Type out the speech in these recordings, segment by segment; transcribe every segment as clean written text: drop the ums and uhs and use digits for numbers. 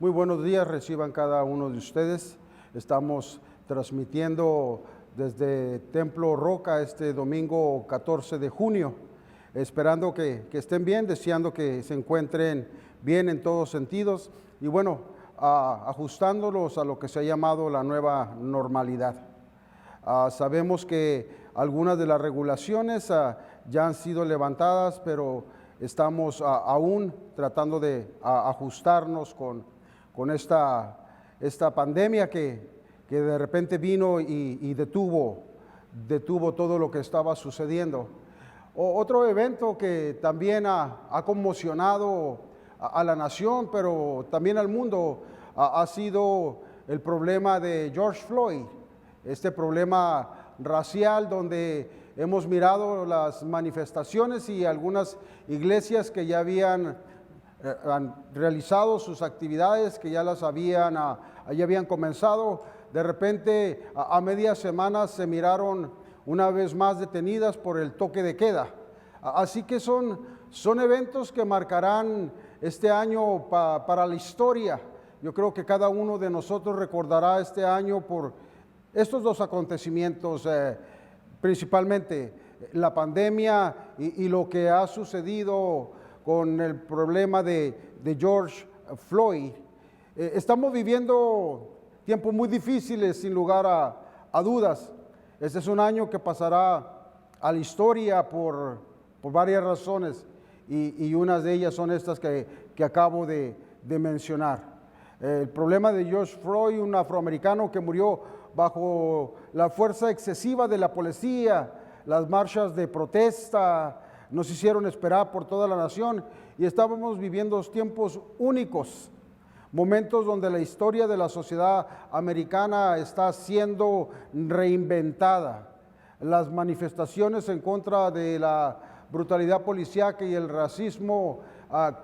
Muy buenos días, reciban cada uno de ustedes. Estamos transmitiendo desde Templo Roca este domingo 14 de junio, esperando que estén bien, deseando que se encuentren bien en todos sentidos y bueno, ajustándolos a lo que se ha llamado la nueva normalidad. Sabemos que algunas de las regulaciones ya han sido levantadas, pero estamos aún tratando de ajustarnos con esta pandemia que de repente vino y detuvo todo lo que estaba sucediendo. Otro evento que también ha conmocionado a la nación, pero también al mundo, ha sido el problema de George Floyd, este problema racial donde hemos mirado las manifestaciones y algunas iglesias que ya han realizado sus actividades, que ya habían comenzado. De repente, a media semana se miraron una vez más detenidas por el toque de queda. Así que son eventos que marcarán este año para la historia. Yo creo que cada uno de nosotros recordará este año por estos dos acontecimientos, principalmente la pandemia y lo que ha sucedido con el problema de George Floyd. Estamos viviendo tiempos muy difíciles, sin lugar a dudas. Este es un año que pasará a la historia por varias razones y unas de ellas son estas que acabo de mencionar. El problema de George Floyd, un afroamericano que murió bajo la fuerza excesiva de la policía. Las marchas de protesta nos hicieron esperar por toda la nación y estábamos viviendo tiempos únicos, momentos donde la historia de la sociedad americana está siendo reinventada. Las manifestaciones en contra de la brutalidad policíaca y el racismo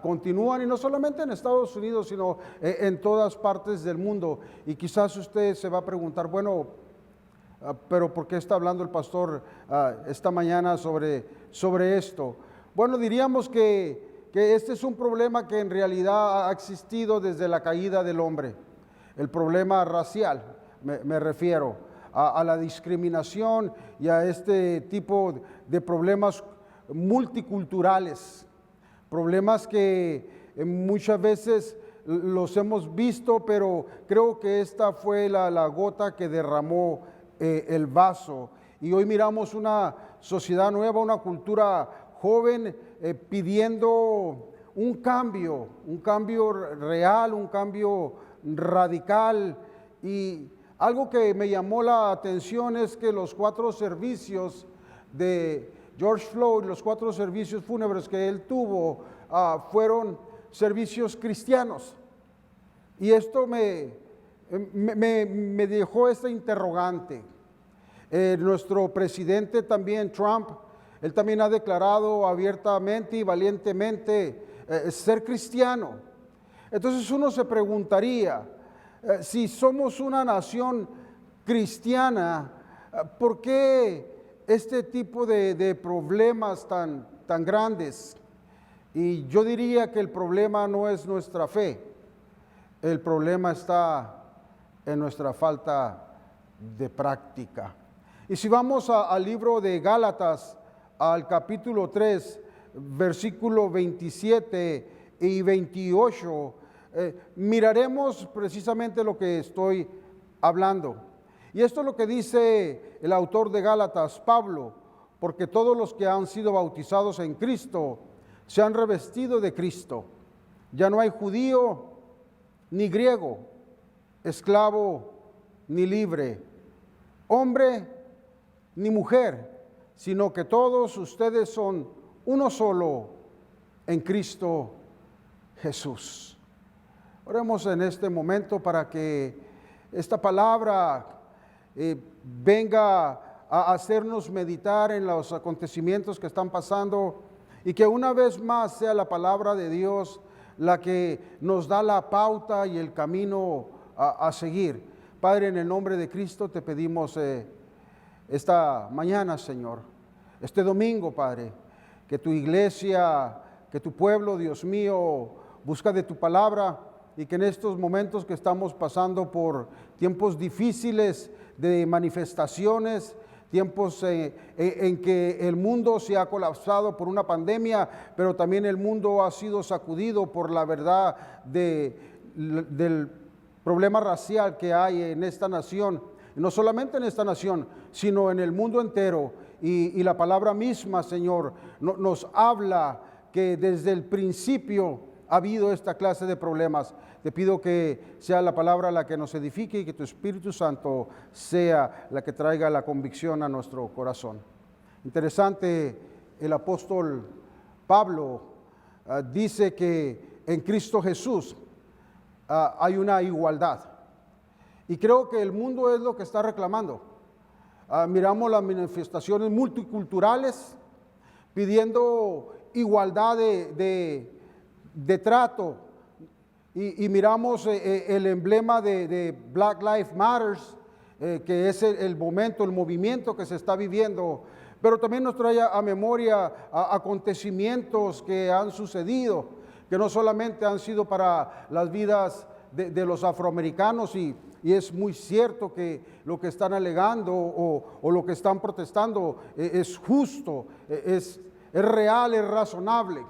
continúan, y no solamente en Estados Unidos, sino en todas partes del mundo. Y quizás usted se va a preguntar, bueno, pero ¿por qué está hablando el pastor esta mañana sobre esto? Bueno, diríamos que este es un problema que en realidad ha existido desde la caída del hombre. El problema racial, me refiero a la discriminación y a este tipo de problemas multiculturales, problemas que muchas veces los hemos visto, pero creo que esta fue la gota que derramó el vaso. Y hoy miramos una sociedad nueva, una cultura joven pidiendo un cambio real, un cambio radical. Y algo que me llamó la atención es que los 4 servicios de George Floyd, los 4 servicios fúnebres que él tuvo, fueron servicios cristianos. Y esto me dejó esta interrogante. Nuestro presidente también, Trump, él también ha declarado abiertamente y valientemente ser cristiano. Entonces uno se preguntaría, si somos una nación cristiana, ¿por qué este tipo de problemas tan grandes? Y yo diría que el problema no es nuestra fe. El problema está en nuestra falta de práctica. Y si vamos al libro de Gálatas, al capítulo 3, versículo 27 y 28, miraremos precisamente lo que estoy hablando. Y esto es lo que dice el autor de Gálatas, Pablo: porque todos los que han sido bautizados en Cristo se han revestido de Cristo. Ya no hay judío ni griego, esclavo ni libre, hombre ni mujer, sino que todos ustedes son uno solo en Cristo Jesús. Oremos en este momento para que esta palabra venga a hacernos meditar en los acontecimientos que están pasando, y que una vez más sea la palabra de Dios la que nos da la pauta y el camino a seguir. Padre, en el nombre de Cristo te pedimos esta mañana, Señor, este domingo, Padre, que tu iglesia, que tu pueblo, Dios mío, busca de tu palabra, y que en estos momentos que estamos pasando por tiempos difíciles de manifestaciones, tiempos en que el mundo se ha colapsado por una pandemia, pero también el mundo ha sido sacudido por la verdad del problema racial que hay en esta nación, no solamente en esta nación, sino en el mundo entero. Y la palabra misma, Señor, nos habla que desde el principio ha habido esta clase de problemas. Te pido que sea la palabra la que nos edifique y que tu Espíritu Santo sea la que traiga la convicción a nuestro corazón. Interesante, el apóstol Pablo dice que en Cristo Jesús hay una igualdad. Y creo que el mundo es lo que está reclamando. Miramos las manifestaciones multiculturales pidiendo igualdad de trato. Y miramos el emblema de Black Lives Matter, que es el momento, el movimiento que se está viviendo, pero también nos trae a memoria acontecimientos que han sucedido, que no solamente han sido para las vidas de los afroamericanos, y es muy cierto que lo que están alegando o lo que están protestando es justo, es real, es razonable,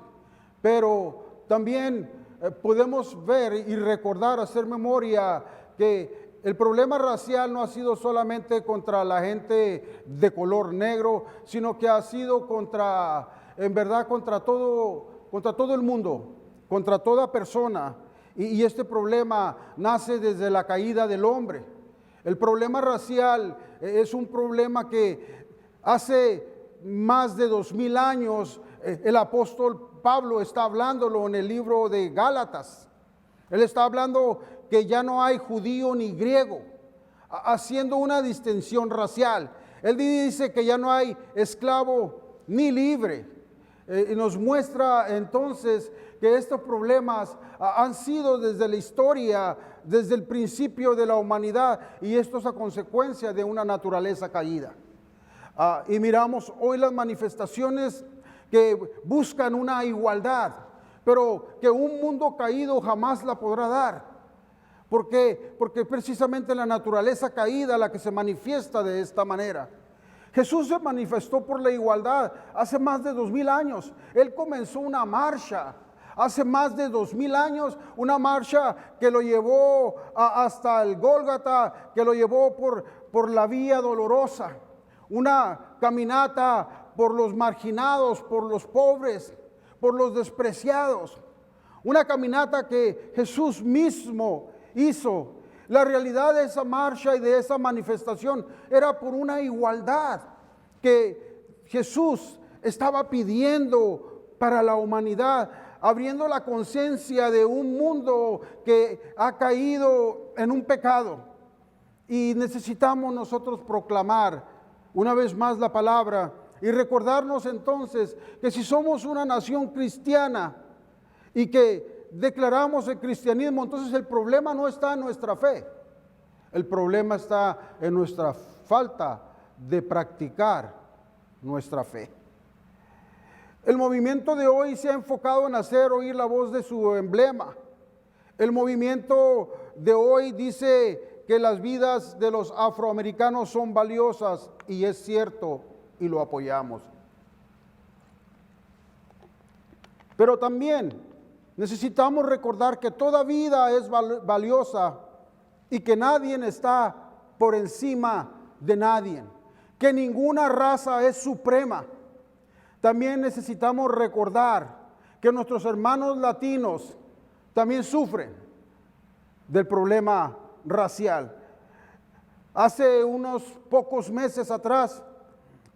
pero también podemos ver y recordar, hacer memoria, que el problema racial no ha sido solamente contra la gente de color negro, sino que ha sido en verdad contra todo el mundo, contra toda persona. Y este problema nace desde la caída del hombre. El problema racial es un problema que hace más de 2000 años el apóstol Pablo está hablándolo en el libro de Gálatas. Él está hablando que ya no hay judío ni griego, haciendo una distinción racial. Él dice que ya no hay esclavo ni libre. Y nos muestra entonces que estos problemas han sido desde la historia, desde el principio de la humanidad, y esto es a consecuencia de una naturaleza caída. Y miramos hoy las manifestaciones que buscan una igualdad, pero que un mundo caído jamás la podrá dar. ¿Por qué? Porque precisamente la naturaleza caída la que se manifiesta de esta manera. Jesús se manifestó por la igualdad hace más de 2000 años. Él comenzó una marcha hace más de 2000 años, una marcha que lo llevó hasta el Gólgata, que lo llevó por la vía dolorosa, una caminata por los marginados, por los pobres, por los despreciados, una caminata que Jesús mismo hizo. La realidad de esa marcha y de esa manifestación era por una igualdad que Jesús estaba pidiendo para la humanidad, abriendo la conciencia de un mundo que ha caído en un pecado. Y necesitamos nosotros proclamar una vez más la palabra y recordarnos entonces que si somos una nación cristiana y que declaramos el cristianismo, entonces el problema no está en nuestra fe, el problema está en nuestra falta de practicar nuestra fe. El movimiento de hoy se ha enfocado en hacer oír la voz de su emblema, El movimiento de hoy dice que las vidas de los afroamericanos son valiosas y es cierto y lo apoyamos. Pero también necesitamos recordar que toda vida es valiosa y que nadie está por encima de nadie, que ninguna raza es suprema. También necesitamos recordar que nuestros hermanos latinos también sufren del problema racial. Hace unos pocos meses atrás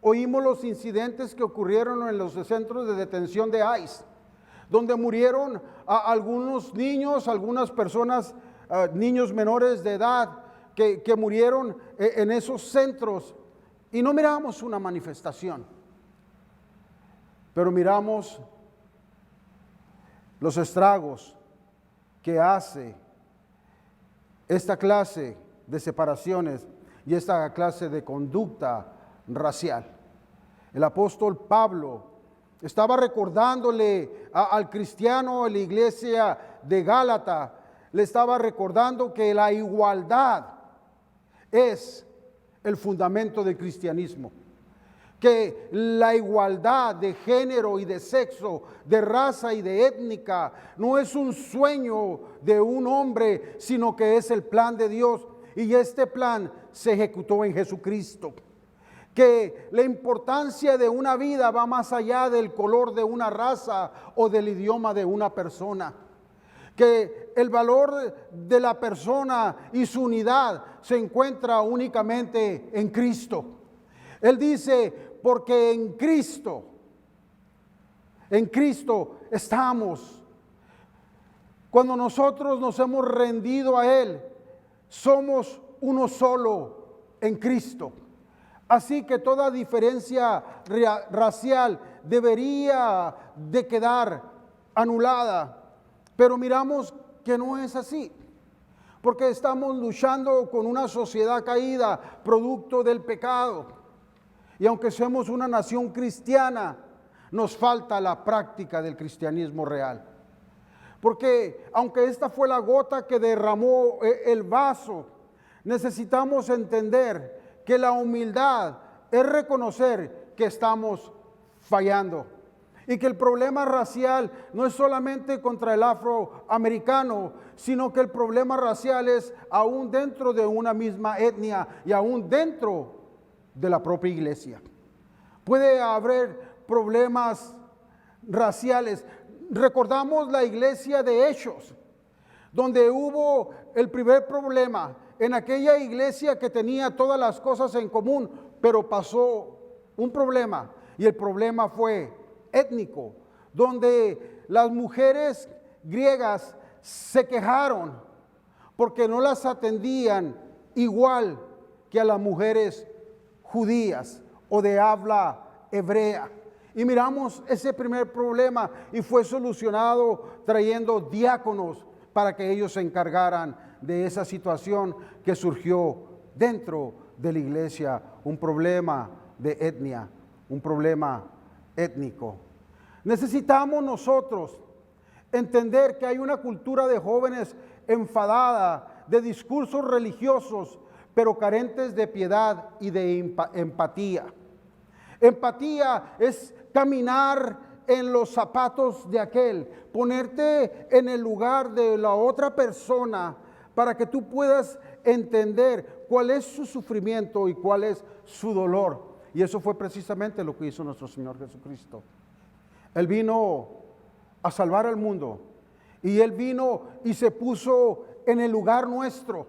oímos los incidentes que ocurrieron en los centros de detención de ICE, donde murieron algunos niños, algunas personas, niños menores de edad que murieron en esos centros, y no miramos una manifestación, pero miramos los estragos que hace esta clase de separaciones y esta clase de conducta racial. El apóstol Pablo estaba recordándole al cristiano en la iglesia de Gálata, le estaba recordando que la igualdad es el fundamento del cristianismo, que la igualdad de género y de sexo, de raza y de étnica, no es un sueño de un hombre, sino que es el plan de Dios, y este plan se ejecutó en Jesucristo. Que la importancia de una vida va más allá del color de una raza o del idioma de una persona. Que el valor de la persona y su unidad se encuentra únicamente en Cristo. Él dice, porque en Cristo estamos. Cuando nosotros nos hemos rendido a Él, somos uno solo en Cristo. Así que toda diferencia racial debería de quedar anulada. Pero miramos que no es así, porque estamos luchando con una sociedad caída, producto del pecado. Y aunque somos una nación cristiana, nos falta la práctica del cristianismo real. Porque aunque esta fue la gota que derramó el vaso, necesitamos entender que la humildad es reconocer que estamos fallando. Y que el problema racial no es solamente contra el afroamericano, sino que el problema racial es aún dentro de una misma etnia y aún dentro de la propia iglesia. Puede haber problemas raciales. Recordamos la iglesia de Hechos, donde hubo el primer problema en aquella iglesia que tenía todas las cosas en común, pero pasó un problema, y el problema fue étnico, donde las mujeres griegas se quejaron porque no las atendían igual que a las mujeres judías o de habla hebrea. Y miramos ese primer problema y fue solucionado trayendo diáconos para que ellos se encargaran de esa situación que surgió dentro de la iglesia, un problema de etnia, un problema étnico. Necesitamos nosotros entender que hay una cultura de jóvenes enfadada, de discursos religiosos, pero carentes de piedad y de empatía. Empatía es caminar en los zapatos de aquel, ponerte en el lugar de la otra persona para que tú puedas entender cuál es su sufrimiento y cuál es su dolor. Y eso fue precisamente lo que hizo nuestro Señor Jesucristo. Él vino a salvar al mundo, y Él vino y se puso en el lugar nuestro,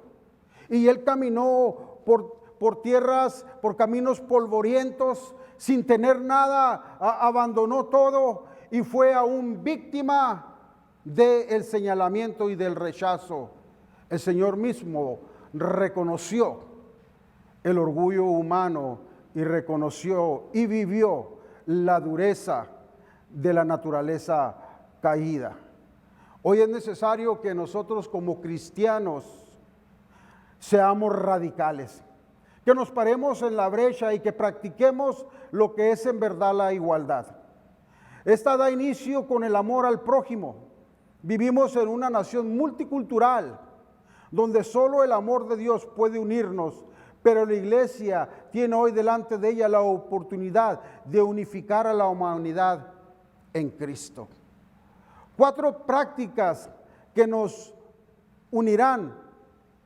y Él caminó por tierras, por caminos polvorientos, sin tener nada, abandonó todo y fue aún víctima del señalamiento y del rechazo. El Señor mismo reconoció el orgullo humano y reconoció y vivió la dureza de la naturaleza caída. Hoy es necesario que nosotros como cristianos seamos radicales, que nos paremos en la brecha y que practiquemos lo que es en verdad la igualdad. Esta da inicio con el amor al prójimo, Vivimos en una nación multicultural, donde solo el amor de Dios puede unirnos, pero la iglesia tiene hoy delante de ella la oportunidad de unificar a la humanidad en Cristo. 4 prácticas que nos unirán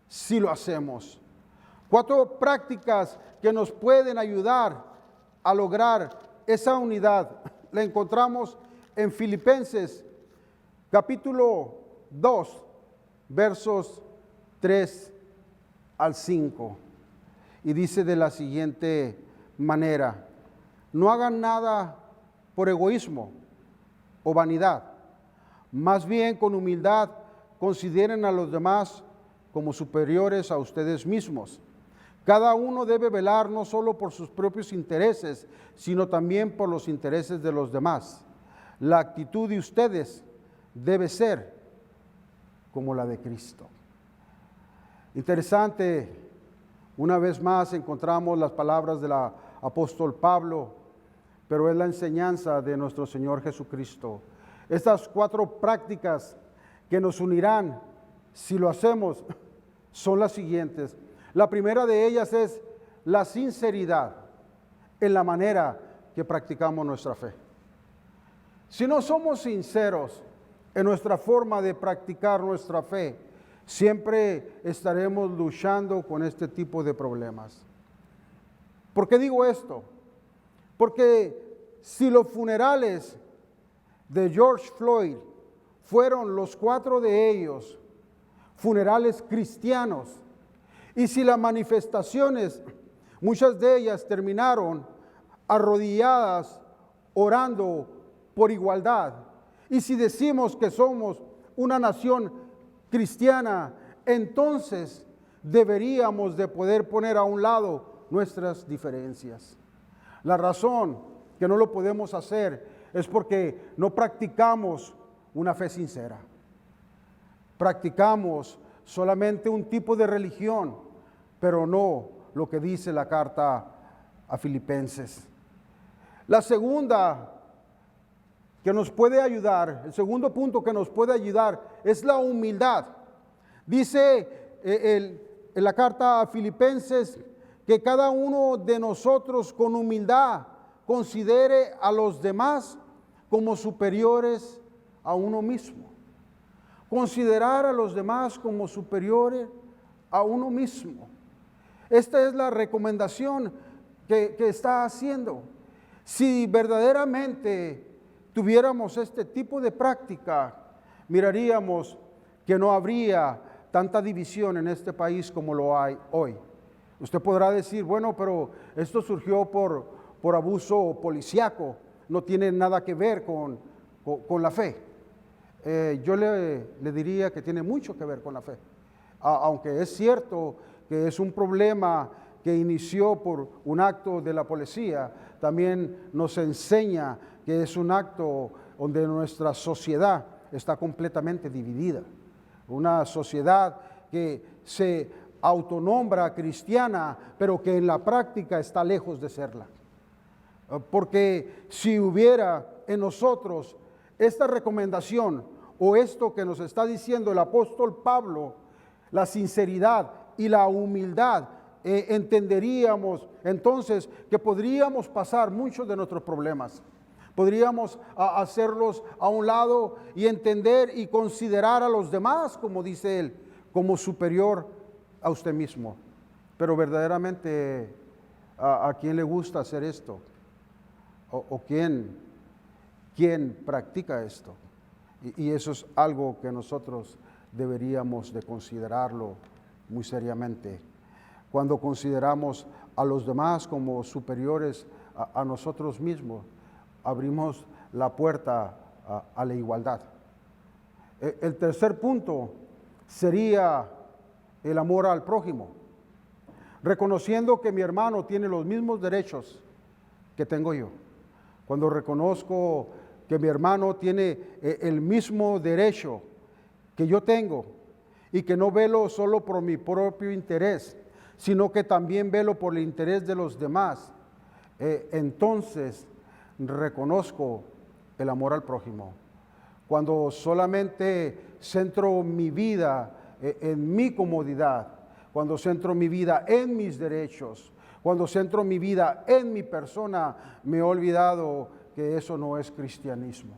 si lo hacemos. 4 prácticas que nos pueden ayudar a lograr esa unidad. La encontramos en Filipenses capítulo 2, versos 3 al 5. Y dice de la siguiente manera: no hagan nada por egoísmo o vanidad, más bien con humildad consideren a los demás como superiores a ustedes mismos. Cada uno debe velar no solo por sus propios intereses, sino también por los intereses de los demás. La actitud de ustedes debe ser como la de Cristo. Interesante, una vez más encontramos las palabras del apóstol Pablo, pero es la enseñanza de nuestro Señor Jesucristo. Estas 4 prácticas que nos unirán si lo hacemos son las siguientes. La primera de ellas es la sinceridad en la manera que practicamos nuestra fe. Si no somos sinceros en nuestra forma de practicar nuestra fe, siempre estaremos luchando con este tipo de problemas. ¿Por qué digo esto? Porque si los funerales de George Floyd fueron los 4 de ellos funerales cristianos, y si las manifestaciones, muchas de ellas terminaron arrodilladas orando por igualdad, y si decimos que somos una nación cristiana, entonces deberíamos de poder poner a un lado nuestras diferencias. La razón que no lo podemos hacer es porque no practicamos una fe sincera. Practicamos solamente un tipo de religión, pero no lo que dice la carta a Filipenses. La segunda que nos puede ayudar, el segundo punto que nos puede ayudar es la humildad. Dice en la carta a Filipenses que cada uno de nosotros con humildad considere a los demás como superiores a uno mismo. Considerar a los demás como superiores a uno mismo. Esta es la recomendación que está haciendo. Si verdaderamente tuviéramos este tipo de práctica, miraríamos que no habría tanta división en este país como lo hay hoy. Usted podrá decir, bueno, pero esto surgió por abuso policíaco, no tiene nada que ver con la fe. Yo le diría que tiene mucho que ver con la fe. Aunque es cierto que es un problema que inició por un acto de la policía, también nos enseña que es un acto donde nuestra sociedad está completamente dividida. Una sociedad que se autonombra cristiana, pero que en la práctica está lejos de serla. Porque si hubiera en nosotros esta recomendación o esto que nos está diciendo el apóstol Pablo, la sinceridad y la humildad, entenderíamos entonces que podríamos pasar muchos de nuestros problemas. Podríamos hacerlos a un lado y entender y considerar a los demás, como dice él, como superior a usted mismo. Pero verdaderamente, ¿a quién le gusta hacer esto? ¿O quién practica esto? Y eso es algo que nosotros deberíamos de considerarlo muy seriamente. Cuando consideramos a los demás como superiores a nosotros mismos, abrimos la puerta a la igualdad. El tercer punto sería el amor al prójimo, reconociendo que mi hermano tiene los mismos derechos que tengo yo. Cuando reconozco que mi hermano tiene el mismo derecho que yo tengo y que no velo solo por mi propio interés, sino que también velo por el interés de los demás, entonces reconozco el amor al prójimo. cuando solamente centro mi vida en mi comodidad, cuando centro mi vida en mis derechos, cuando centro mi vida en mi persona, me he olvidado que eso no es cristianismo.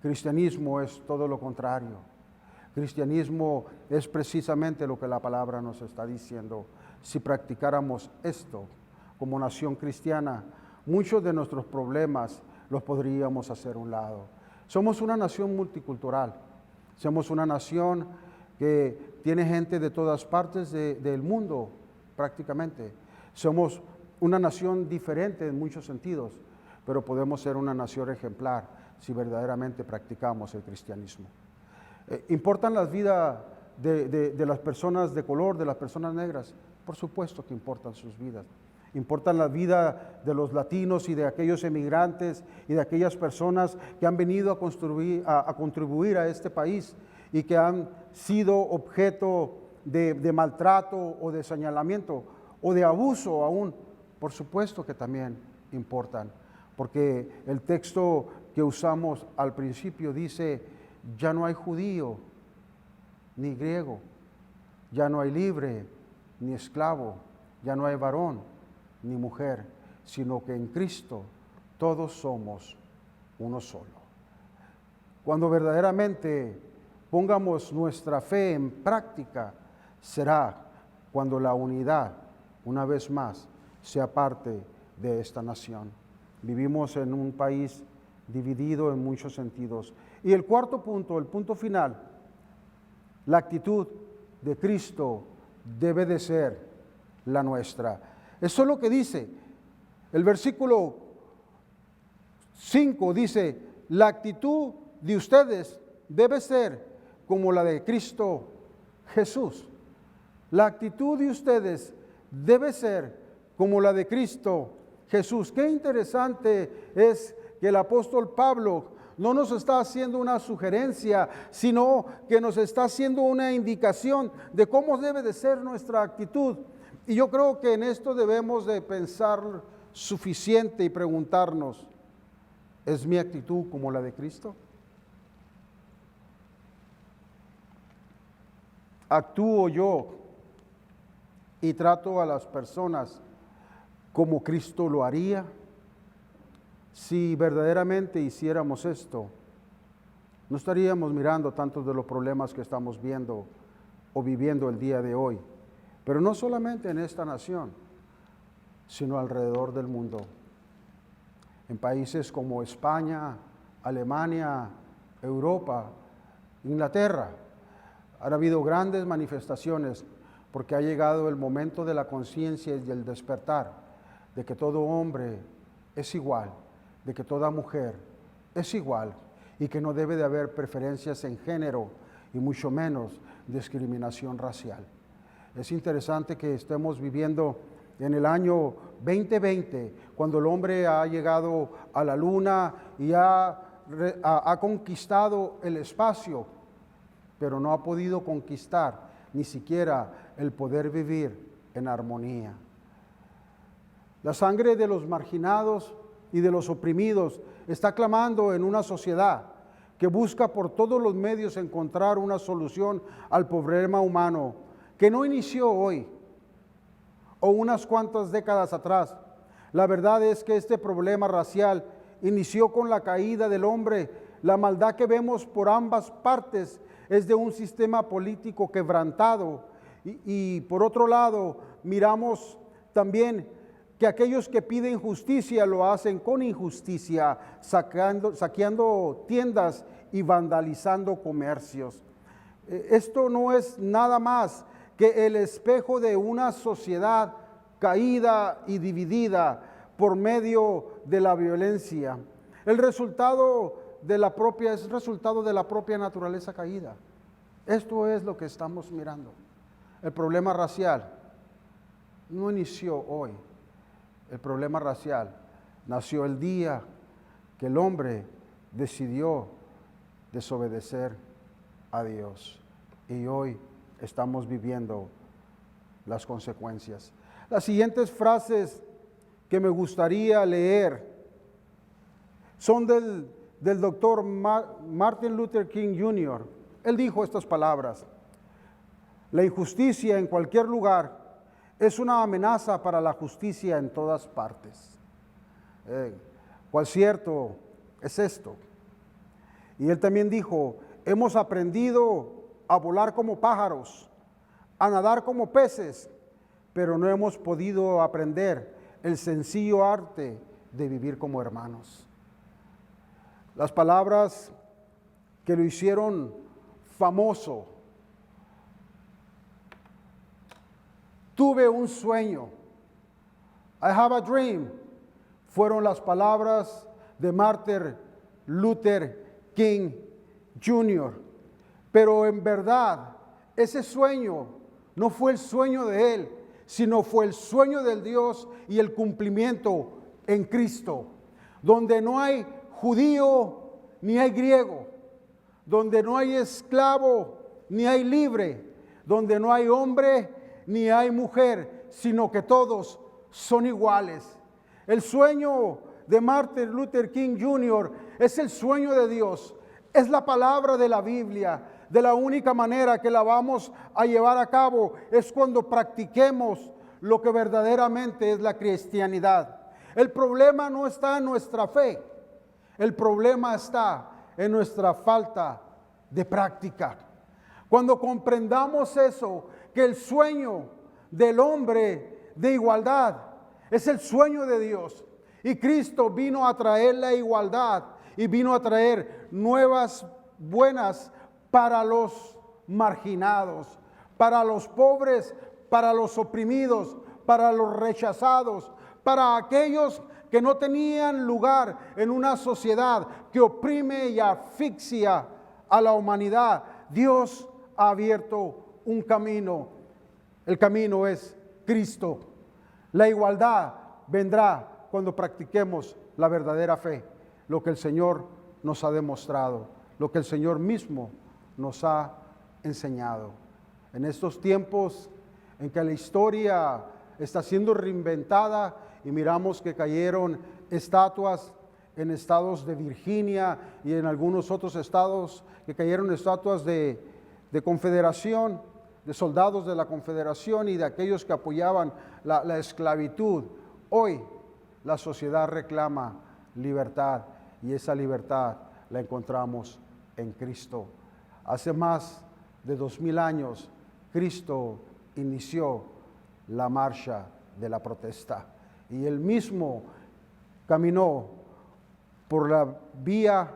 Cristianismo es todo lo contrario. Cristianismo es precisamente lo que la palabra nos está diciendo. Si practicáramos esto como nación cristiana, muchos de nuestros problemas los podríamos hacer a un lado. Somos una nación multicultural. Somos una nación que tiene gente de todas partes del mundo, prácticamente. Somos una nación diferente en muchos sentidos, pero podemos ser una nación ejemplar si verdaderamente practicamos el cristianismo. ¿Importan las vidas de las personas de color, de las personas negras? Por supuesto que importan sus vidas. Importan la vida de los latinos y de aquellos emigrantes y de aquellas personas que han venido a contribuir a este país y que han sido objeto de maltrato o de señalamiento o de abuso aún. Por supuesto que también importan, porque el texto que usamos al principio dice: ya no hay judío ni griego, ya no hay libre ni esclavo, ya no hay varón ni mujer, sino que en Cristo todos somos uno solo. Cuando verdaderamente pongamos nuestra fe en práctica, será cuando la unidad, una vez más, sea parte de esta nación. Vivimos en un país dividido en muchos sentidos. Y el cuarto punto, el punto final, la actitud de Cristo debe de ser la nuestra. Eso es lo que dice. El versículo 5 dice: la actitud de ustedes debe ser como la de Cristo Jesús. La actitud de ustedes debe ser como la de Cristo Jesús. Qué interesante es que el apóstol Pablo no nos está haciendo una sugerencia, sino que nos está haciendo una indicación de cómo debe de ser nuestra actitud. Y yo creo que en esto debemos de pensar suficiente y preguntarnos: ¿es mi actitud como la de Cristo? ¿Actúo yo y trato a las personas como Cristo lo haría? Si verdaderamente hiciéramos esto, no estaríamos mirando tantos de los problemas que estamos viendo o viviendo el día de hoy, pero no solamente en esta nación, sino alrededor del mundo. En países como España, Alemania, Europa, Inglaterra, han habido grandes manifestaciones porque ha llegado el momento de la conciencia y del despertar, de que todo hombre es igual, de que toda mujer es igual y que no debe de haber preferencias en género y mucho menos discriminación racial. Es interesante que estemos viviendo en el año 2020, cuando el hombre ha llegado a la luna y ha conquistado el espacio, pero no ha podido conquistar ni siquiera el poder vivir en armonía. La sangre de los marginados y de los oprimidos está clamando en una sociedad que busca por todos los medios encontrar una solución al problema humano, que no inició hoy o unas cuantas décadas atrás. La verdad es que este problema racial inició con la caída del hombre. La maldad que vemos por ambas partes es de un sistema político quebrantado. Y por otro lado, miramos también que aquellos que piden justicia lo hacen con injusticia, saqueando tiendas y vandalizando comercios. Esto no es nada más que el espejo de una sociedad caída y dividida por medio de la violencia. El resultado es resultado de la propia naturaleza caída. Esto es lo que estamos mirando. El problema racial no inició hoy. El problema racial nació el día que el hombre decidió desobedecer a Dios. Y hoy estamos viviendo las consecuencias. Las siguientes frases que me gustaría leer son del del doctor Martin Luther King Jr. Él dijo estas palabras: la injusticia en cualquier lugar es una amenaza para la justicia en todas partes. ¿Cuál cierto es esto? Y él también dijo: hemos aprendido a volar como pájaros, a nadar como peces, pero no hemos podido aprender el sencillo arte de vivir como hermanos. Las palabras que lo hicieron famoso: tuve un sueño, I have a dream, fueron las palabras de Martin Luther King Jr. Pero en verdad, ese sueño no fue el sueño de él, sino fue el sueño del Dios y el cumplimiento en Cristo, donde no hay judío ni hay griego, donde no hay esclavo ni hay libre, donde no hay hombre ni hay mujer, sino que todos son iguales. El sueño de Martin Luther King Jr. es el sueño de Dios, es la palabra de la Biblia. De la única manera que la vamos a llevar a cabo es cuando practiquemos lo que verdaderamente es la cristianidad. El problema no está en nuestra fe, el problema está en nuestra falta de práctica. Cuando comprendamos eso, que el sueño del hombre de igualdad es el sueño de Dios, y Cristo vino a traer la igualdad y vino a traer nuevas buenas para los marginados, para los pobres, para los oprimidos, para los rechazados, para aquellos que no tenían lugar en una sociedad que oprime y asfixia a la humanidad. Dios ha abierto un camino. El camino es Cristo. La igualdad vendrá cuando practiquemos la verdadera fe, lo que el Señor nos ha demostrado, lo que el Señor mismo nos ha enseñado. En estos tiempos en que la historia está siendo reinventada y miramos que cayeron estatuas en estados de Virginia y en algunos otros estados, que cayeron estatuas de confederación, de soldados de la confederación y de aquellos que apoyaban la esclavitud. Hoy la sociedad reclama libertad, y esa libertad la encontramos en Cristo. Hace más de 2000 años, Cristo inició la marcha de la protesta, y él mismo caminó por la vía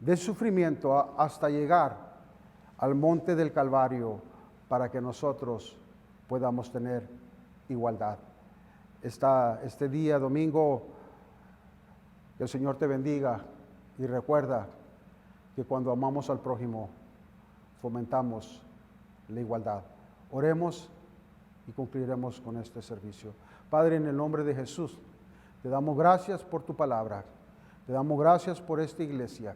del sufrimiento hasta llegar al monte del Calvario para que nosotros podamos tener igualdad. Este día domingo, que el Señor te bendiga, y recuerda que cuando amamos al prójimo fomentamos la igualdad. Oremos y concluiremos con este servicio. Padre, en el nombre de Jesús, te damos gracias por tu palabra, te damos gracias por esta iglesia,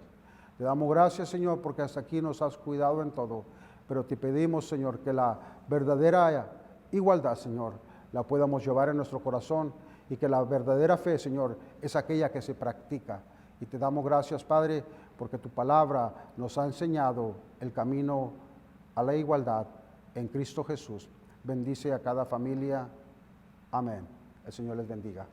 te damos gracias, Señor, porque hasta aquí nos has cuidado en todo, pero te pedimos, Señor, que la verdadera igualdad, Señor, la podamos llevar en nuestro corazón, y que la verdadera fe, Señor, es aquella que se practica. Y te damos gracias, Padre, porque tu palabra nos ha enseñado el camino a la igualdad en Cristo Jesús. Bendice a cada familia. Amén. El Señor les bendiga.